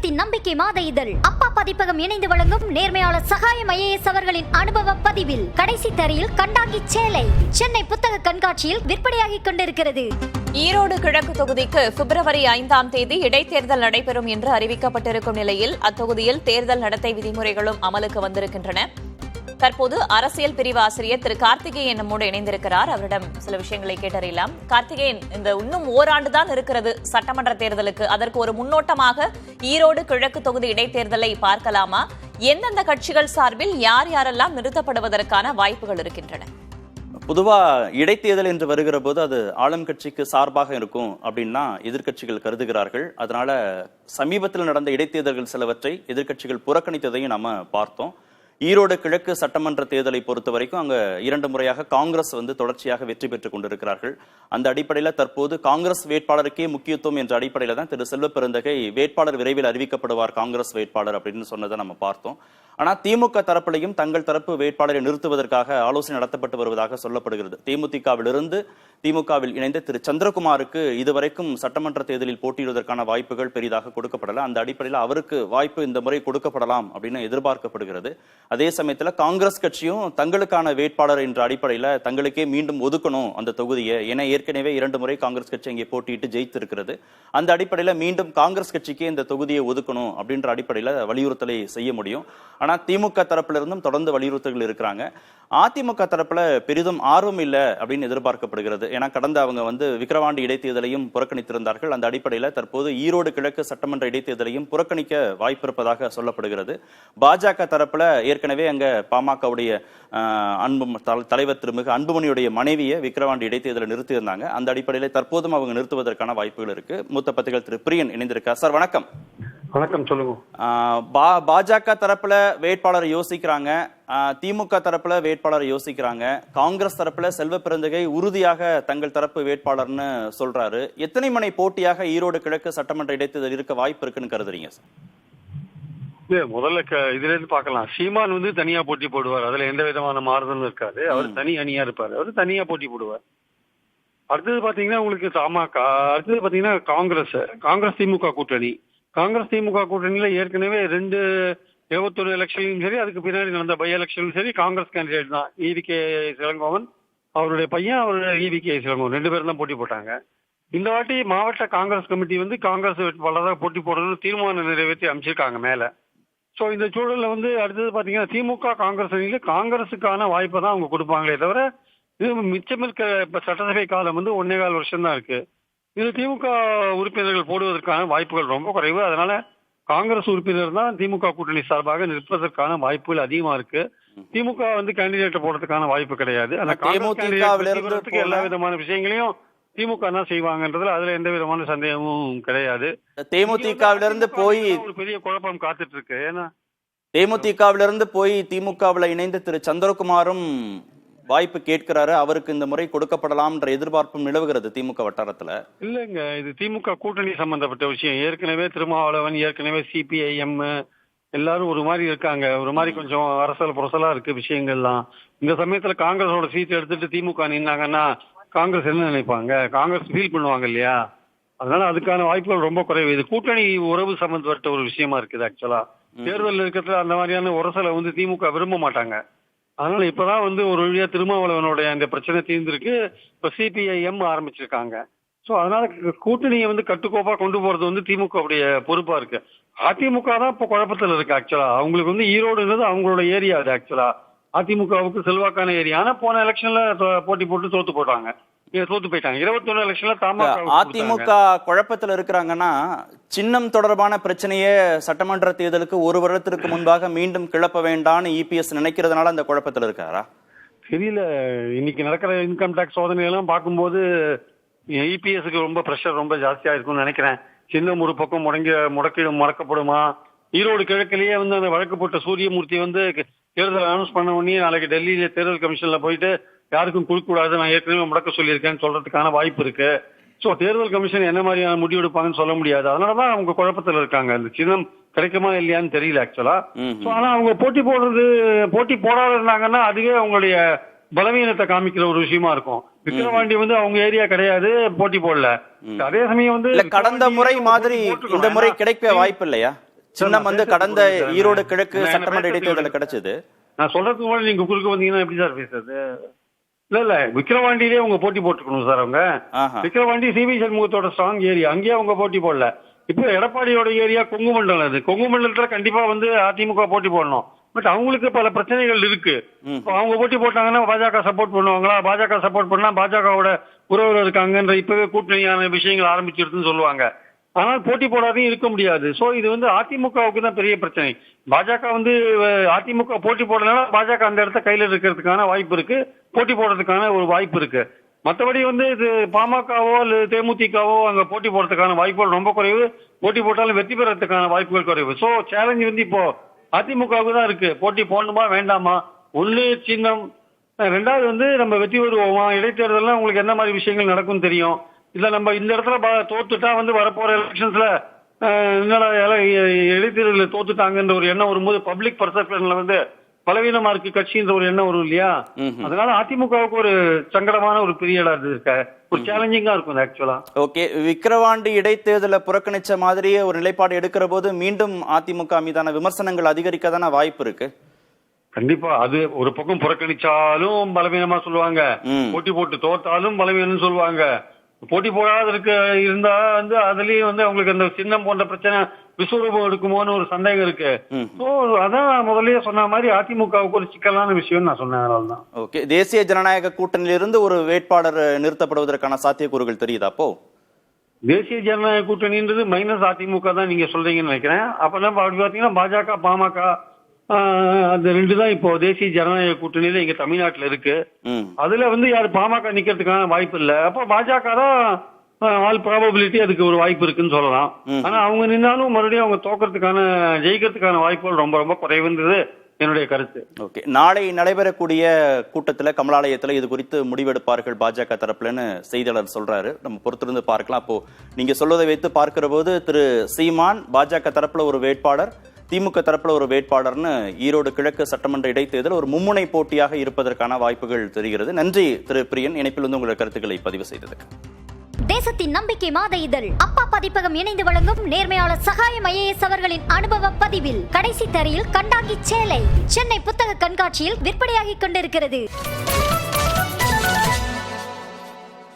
சமுதாயத்தின் நம்பிக்கை மாத இதழ் அப்பா பதிப்பகம் இணைந்து வழங்கும் நேர்மையாளர் சகாயம் IAS அவர்களின் அனுபவ பதிவில் கடைசி தரையில் கண்டாங்கி சேலை சென்னை புத்தக கண்காட்சியில் விற்பனையாகிக் கொண்டிருக்கிறது. ஈரோடு கிழக்கு தொகுதிக்கு பிப்ரவரி 5ஆம் தேதி இடைத்தேர்தல் நடைபெறும் என்று அறிவிக்கப்பட்டிருக்கும் நிலையில் அத்தொகுதியில் தேர்தல் நடத்தை விதிமுறைகளும் அமலுக்கு வந்திருக்கின்றன. தற்போது அரசியல் பிரிவு ஆசிரியர் திரு கார்த்திகேயன் நம்மோடு இணைந்திருக்கிறார். அவரிடம் சில விஷயங்களை கேட்டறியலாம். கார்த்திகேயன், இந்த இன்னும் ஓராண்டுதான் இருக்கிறது சட்டமன்ற தேர்தலுக்கு. அதற்கு ஒரு முன்னோட்டமாக ஈரோடு கிழக்கு தொகுதி இடைத்தேர்தலை பார்க்கலாமா? எந்தெந்த கட்சிகள் சார்பில் யார் யாரெல்லாம் நிறுத்தப்படுவதற்கான வாய்ப்புகள் இருக்கின்றன? பொதுவா இடைத்தேர்தல் என்று வருகிற போது அது ஆளும் கட்சிக்கு சார்பாக இருக்கும் அப்படின்னா எதிர்க்கட்சிகள் கருதுகிறார்கள். அதனால சமீபத்தில் நடந்த இடைத்தேர்தல்கள் சிலவற்றை எதிர்க்கட்சிகள் புறக்கணித்ததையும் நாம பார்த்தோம். ஈரோடு கிழக்கு சட்டமன்ற தேர்தலை பொறுத்த வரைக்கும் அங்க 2 முறையாக காங்கிரஸ் தொடர்ச்சியாக வெற்றி பெற்றுக் கொண்டிருக்கிறார்கள். அந்த அடிப்படையில் தற்போது காங்கிரஸ் வேட்பாளருக்கே முக்கியத்துவம் என்ற அடிப்படையில் தான் திரு செல்வ பெருந்தகை வேட்பாளர் விரைவில் அறிவிக்கப்படுவார் காங்கிரஸ் வேட்பாளர் அப்படின்னு சொன்னதை நம்ம பார்த்தோம். ஆனா திமுக தரப்பிலையும் தங்கள் தரப்பு வேட்பாளரை நிறுத்துவதற்காக ஆலோசனை நடத்தப்பட்டு வருவதாக சொல்லப்படுகிறது. தேமுதிகவிலிருந்து திமுகவில் இணைந்த திரு சந்திரகுமாருக்கு இதுவரைக்கும் சட்டமன்ற தேர்தலில் போட்டியிடுவதற்கான வாய்ப்புகள் பெரிதாக கொடுக்கப்படல. அந்த அடிப்படையில் அவருக்கு வாய்ப்பு இந்த முறை கொடுக்கப்படலாம் அப்படின்னு எதிர்பார்க்கப்படுகிறது. அதே சமயத்தில் காங்கிரஸ் கட்சியும் தங்களுக்கான வேட்பாளர் என்ற அடிப்படையில் தங்களுக்கே மீண்டும் ஒதுக்கணும் அந்த தொகுதியை. ஏன்னா ஏற்கனவே 2 முறை காங்கிரஸ் கட்சி இங்கே போட்டியிட்டு ஜெயித்திருக்கிறது. அந்த அடிப்படையில் மீண்டும் காங்கிரஸ் கட்சிக்கே இந்த தொகுதியை ஒதுக்கணும் அப்படின்ற அடிப்படையில் வலியுறுத்தலை செய்ய முடியும். ஆனா திமுக தரப்பிலிருந்தும் தொடர்ந்து வலியுறுத்தல்கள் இருக்கிறாங்க. அதிமுக தரப்புல பெரிதும் ஆர்வம் இல்லை அப்படின்னு எதிர்பார்க்கப்படுகிறது. ஏன்னா கடந்த அவங்க விக்கிரவாண்டி இடைத்தேர்தலையும் புறக்கணித்திருந்தார்கள். அந்த அடிப்படையில் தற்போது ஈரோடு கிழக்கு சட்டமன்ற இடைத்தேர்தலையும் புறக்கணிக்க வாய்ப்பு இருப்பதாக சொல்லப்படுகிறது. பாஜக தரப்புல ஏற்கனவே அங்க பாமகவுடைய தலைவர் திருமிகு அன்புமணியுடைய மனைவியை விக்கிரவாண்டி இடைத்தேர்தலை நிறுத்தியிருந்தாங்க. அந்த அடிப்படையில் தற்போதும் அவங்க நிறுத்துவதற்கான வாய்ப்புகள் இருக்கு. மூத்த பத்திரிகையாளர் திரு பிரியன் இணைந்திருக்கார். சார் வணக்கம். வணக்கம், சொல்லுங்க. பாஜக தரப்புல வேட்பாளர் யோசிக்கிறாங்க, திமுக தரப்புல வேட்பாளர் யோசிக்கிறாங்க, காங்கிரஸ் தரப்புல செல்வ பெருந்தகை உறுதியாக தங்கள் தரப்பு வேட்பாளர்னு சொல்றாரு. எத்தனை மணி போட்டியாக ஈரோடு கிழக்கு சட்டமன்ற இடைத்தேர்தல் இருக்க வாய்ப்பு இருக்குன்னு கருதுறீங்க சார்? முதல்ல இதுல இருந்து பார்க்கலாம். சீமான் தனியா போட்டி போடுவார். அதுல எந்த விதமான மாறுதலும் இருக்காது. அவர் தனி அணியா இருப்பாரு. அவர் தனியா போட்டி போடுவார். அடுத்தது பாத்தீங்கன்னா உங்களுக்கு தமாக, அடுத்தது பாத்தீங்கன்னா காங்கிரஸ் திமுக கூட்டணி. காங்கிரஸ் திமுக கூட்டணியில ஏற்கனவே 21 எலெக்ஷன்லையும் சரி, அதுக்கு பின்னாடி நடந்த பை எலெக்ஷன்லும் சரி, காங்கிரஸ் கேண்டிடேட் தான். EVK இளங்கோவன், அவருடைய பையன், அவருடைய EVK இளங்கோவன் 2 பேரும் தான் போட்டி போட்டாங்க. இந்த வாட்டி மாவட்ட காங்கிரஸ் கமிட்டி காங்கிரஸ் வேட்பாளராக போட்டி போடணும்னு தீர்மானம் நிறைவேற்றி அமைச்சிருக்காங்க மேல. ஸோ இந்த சூழல்ல அடுத்தது பாத்தீங்கன்னா திமுக காங்கிரஸ் அணியில காங்கிரஸுக்கான வாய்ப்பை தான் அவங்க கொடுப்பாங்களே தவிர, இது மிச்சம் இருக்க இப்ப சட்டசபை காலம் 1.25 வருஷம் தான் இருக்கு. இது திமுக உறுப்பினர்கள் போடுவதற்கான வாய்ப்புகள் ரொம்ப குறைவு. அதனால காங்கிரஸ் உறுப்பினர் தான் திமுக கூட்டணி சார்பாக நிற்பதற்கான வாய்ப்புகள் அதிகமா இருக்கு. திமுக கேண்டிடேட்டை போடுறதுக்கான வாய்ப்பு கிடையாது. எல்லா விதமான விஷயங்களையும் திமுக தான் செய்வாங்கன்றதுல அதுல எந்த விதமான சந்தேகமும் கிடையாது. தேமுதிகவிலிருந்து போய் ஒரு பெரிய குழப்பம் காத்துட்டு இருக்கு. ஏன்னா தேமுதிகவிலிருந்து போய் திமுகவில் இணைந்த திரு சந்திரகுமாரும் வாய்ப்பு கேட்கிறாரு. அவருக்கு இந்த முறை கொடுக்கப்படலாம் என்ற எதிர்பார்ப்பும் நிலவுகிறது திமுக வட்டாரத்துல. இல்லைங்க, இது திமுக கூட்டணி சம்பந்தப்பட்ட விஷயம். ஏற்கனவே திருமாவளவன், ஏற்கனவே CPIM எல்லாரும் ஒரு மாதிரி இருக்காங்க. ஒரு மாதிரி கொஞ்சம் அரசல் புரசலா இருக்கு விஷயங்கள்லாம். இந்த சமயத்துல காங்கிரஸோட சீட் எடுத்துட்டு திமுக நின்னாங்கன்னா காங்கிரஸ் என்ன நினைப்பாங்க? காங்கிரஸ் ஃபீல் பண்ணுவாங்க இல்லையா? அதனால அதுக்கான வாய்ப்புகள் ரொம்ப குறைவு. இது கூட்டணி உறவு சம்பந்தப்பட்ட ஒரு விஷயமா இருக்குது. ஆக்சுவலா தேர்தல் இருக்கிறதுல அந்த மாதிரியான உரசலை திமுக விரும்ப மாட்டாங்க. அதனால இப்பதான் ஒரு வழியா திருமாவளவனுடைய அந்த பிரச்சனை தீர்ந்திருக்கு. இப்ப CPIM ஆரம்பிச்சிருக்காங்க. சோ அதனால கூட்டணியை கட்டுக்கோப்பா கொண்டு போறது திமுகவுடைய பொறுப்பா இருக்கு. அதிமுக தான் இப்ப குழப்பத்துல இருக்கு. ஆக்சுவலா அவங்களுக்கு ஈரோடுன்றது அவங்களோட ஏரியா. அது ஆக்சுவலா அதிமுகவுக்கு செல்வாக்கான ஏரியா. ஆனா போன எலெக்ஷன்ல போட்டி போட்டு தோத்து போயிட்டாங்க. 21 எலெக்ஷன்ல அதிமுக குழப்பத்துல இருக்கிறாங்கன்னா சின்னம் தொடர்பான பிரச்சனையே சட்டமன்ற தேர்தலுக்கு 1 வருடத்திற்கு முன்பாக மீண்டும் கிளப்ப வேண்டாம்னு EPS நினைக்கிறதுனால அந்த குழப்பத்துல இருக்காரா தெரியல. இன்னைக்கு நடக்கிற இன்கம் டாக்ஸ் சோதனை எல்லாம் பார்க்கும்போது EPSக்கு ரொம்ப பிரஷர் ரொம்ப ஜாஸ்தியா இருக்கும்னு நினைக்கிறேன். சின்னம் ஒரு பக்கம் முடக்கப்படுமா? ஈரோடு கிழக்கிலேயே அந்த வழக்கு போட்ட சூரியமூர்த்தி தேர்தல் அனௌன்ஸ் பண்ண உடனே நாளைக்கு டெல்லியில தேர்தல் கமிஷன்ல போயிட்டு யாருக்கும் கொடுக்க கூடாது, நான் ஏற்கனவே முடக்க சொல்லியிருக்கேன்னு சொல்றதுக்கான வாய்ப்பு இருக்கு. சோ தேர்தல் கமிஷன் என்ன மாதிரியான முடிவு எடுப்பாங்கன்னு சொல்ல முடியாது. அதனாலதான் அவங்க குழப்பத்துல இருக்காங்க. அந்த சின்னம் கிடைக்குமா இல்லையான்னு தெரியல ஆக்சுவலா. ஆனா அவங்க போட்டி போடாத இருந்தாங்கன்னா அதுவே அவங்களுடைய பலவீனத்தை காமிக்கிற ஒரு விஷயமா இருக்கும். விக்கிரவாண்டி அவங்க ஏரியா கிடையாது, போட்டி போடல. அதே சமயம் கடந்த முறை மாதிரி இந்த முறை கிடைக்க வாய்ப்பு இல்லையா? சின்னம் வந்து கடந்த ஈரோடு கிழக்கு சட்டமன்ற இடைத்தேர்தலில் கிடைச்சது. நான் சொல்றதுக்கு முன்னாடி நீங்க குறுக்க வந்தீங்கன்னா எப்படி சார் பேசுறது? இல்ல விக்கிரவாண்டியிலே அவங்க போட்டி போட்டுக்கணும் சார். அவங்க விக்கிரவாண்டி சிவி சண்முகத்தோட ஸ்ட்ராங் ஏரியா, அங்கேயே அவங்க போட்டி போடல. இப்போ எடப்பாடியோட ஏரியா கொங்கு மண்டலம், அது கொங்கு மண்டலத்துல கண்டிப்பா வந்து அதிமுக போட்டி போடணும். பட் அவங்களுக்கு பல பிரச்சனைகள் இருக்கு. அவங்க போட்டி போட்டாங்கன்னா பாஜக சப்போர்ட் பண்ணுவாங்களா? பாஜக சப்போர்ட் பண்ணா பாஜகவோட உறவுல இருக்காங்கன்ற இப்பவே கூட்டணியான விஷயங்கள் ஆரம்பிச்சிருதுன்னு சொல்லுவாங்க. ஆனால் போட்டி போடாதையும் இருக்க முடியாது. சோ இது வந்து அதிமுகவுக்கு தான் பெரிய பிரச்சனை. பாஜக வந்து அதிமுக போட்டி போடனால பாஜக அந்த இடத்த கையில இருக்கிறதுக்கான வாய்ப்பு இருக்கு, போட்டி போடுறதுக்கான ஒரு வாய்ப்பு இருக்கு. மற்றபடி வந்து இது பாமகவோ அல்லது தேமுதிகவோ அங்க போட்டி போடுறதுக்கான வாய்ப்புகள் ரொம்ப குறைவு. போட்டி போட்டாலும் வெற்றி பெறதுக்கான வாய்ப்புகள் குறைவு. சோ சேலஞ்ச் வந்து இப்போ அதிமுகவுக்கு தான் இருக்கு. போட்டி போடணுமா வேண்டாமா? ஒண்ணு சின்னம், ரெண்டாவது வந்து நம்ம வெற்றி பெறுவோமா? இடைத்தேர்தல்லாம் உங்களுக்கு என்ன மாதிரி விஷயங்கள் நடக்கும் தெரியும். இல்ல நம்ம இந்த இடத்துல தோத்துட்டா வந்து வரப்போற எலெக்ஷன்ஸ்ல என்னடா இடைத்தேர்தலில் தோத்துட்டாங்கன்ற ஒரு எண்ணம் வரும்போது பப்ளிக் பர்செப்ஷன்ல வந்து பலவீனமா இருக்கு கட்சின்ற ஒரு எண்ணம் வரும் இல்லையா? அதனால அதிமுகவுக்கு ஒரு சங்கடமான ஒரு பீரியடா இருக்க, ஒரு சேலஞ்சிங்கா இருக்கும் ஆக்சுவலா. ஓகே, விக்கிரவாண்டி இடைத்தேர்தலை புறக்கணிச்ச மாதிரியே ஒரு நிலைப்பாடு எடுக்கிற போது மீண்டும் அதிமுக மீதான விமர்சனங்கள் அதிகரிக்க தானே வாய்ப்பு இருக்கு. கண்டிப்பா அது ஒரு பக்கம் புறக்கணிச்சாலும் பலவீனமா சொல்லுவாங்க, போட்டி போட்டு தோத்தாலும் பலவீனம் சொல்லுவாங்க. போட்டி போடாத இருந்தா வந்து அதுலயும் வந்து அவங்களுக்கு அந்த சின்னம் போன்ற பிரச்சனை விஸ்வரூபம் எடுக்குமோன்னு ஒரு சந்தேகம் இருக்கு. அதான் முதல்லயே சொன்ன மாதிரி அதிமுகவுக்கு ஒரு சிக்கலான விஷயம் நான் சொன்னேன். அதனாலதான். ஓகே, தேசிய ஜனநாயக கூட்டணியிலிருந்து ஒரு வேட்பாளர் நிறுத்தப்படுவதற்கான சாத்தியக்கூறுகள் தெரியுதா? அப்போ தேசிய ஜனநாயக கூட்டணின்றது மைனஸ் அதிமுக தான் நீங்க சொல்றீங்கன்னு நினைக்கிறேன். அப்பதான் அப்படி பாத்தீங்கன்னா பாஜக பாமக அந்த ரெண்டு தான் இப்போ தேசிய ஜனநாயக கூட்டணியில இங்க தமிழ்நாட்டுல இருக்கு. அதுல வந்து யாரு பாமக நிக்கிறதுக்கான வாய்ப்பு இல்ல. அப்போ பாஜக தான் ஆல் ப்ராபபிலிட்டி அதுக்கு ஒரு வாய்ப்பு இருக்குன்னு சொல்லலாம். ஆனா அவங்க நின்னாலும் மறுபடியும் அவங்க தோக்கிறதுக்கான ஜெயிக்கிறதுக்கான வாய்ப்புகள் ரொம்ப ரொம்ப குறைவுன்றது என்னுடைய கருத்து. ஓகே, நாளை நடைபெறக்கூடிய கூட்டத்துல கமலாலயத்துல இது குறித்து முடிவெடுப்பார்கள் பாஜக தரப்புலன்னு செய்தியாளர் சொல்றாரு. நம்ம பொறுத்திருந்து பார்க்கலாம். அப்போ நீங்க சொல்வதை வைத்து பார்க்கிற போது திரு சீமான் பாஜக தரப்புல ஒரு வேட்பாளர், திமுக தரப்புல ஒரு வேட்பாளர்னு ஈரோடு கிழக்கு சட்டமன்ற இடைத்தேர்தல் ஒரு மும்முனை போட்டியாக இருப்பதற்கான வாய்ப்புகள் தெரிகிறது. நன்றி திரு பிரியன், இணைப்பில் வந்து உங்களுடைய கருத்துக்களை பதிவு செய்ததுக்கு. தேசத்தின் நம்பிக்கை மாத இதழ் அப்பா பதிப்பகம் இணைந்து வழங்கும் நேர்மையாளர் சகாயம் IAS அவர்களின் அனுபவ பதிவில் கடைசி தரையில் கண்டாங்கி சேலை சென்னை புத்தக கண்காட்சியில் விற்பனையாகிக் கொண்டிருக்கிறது.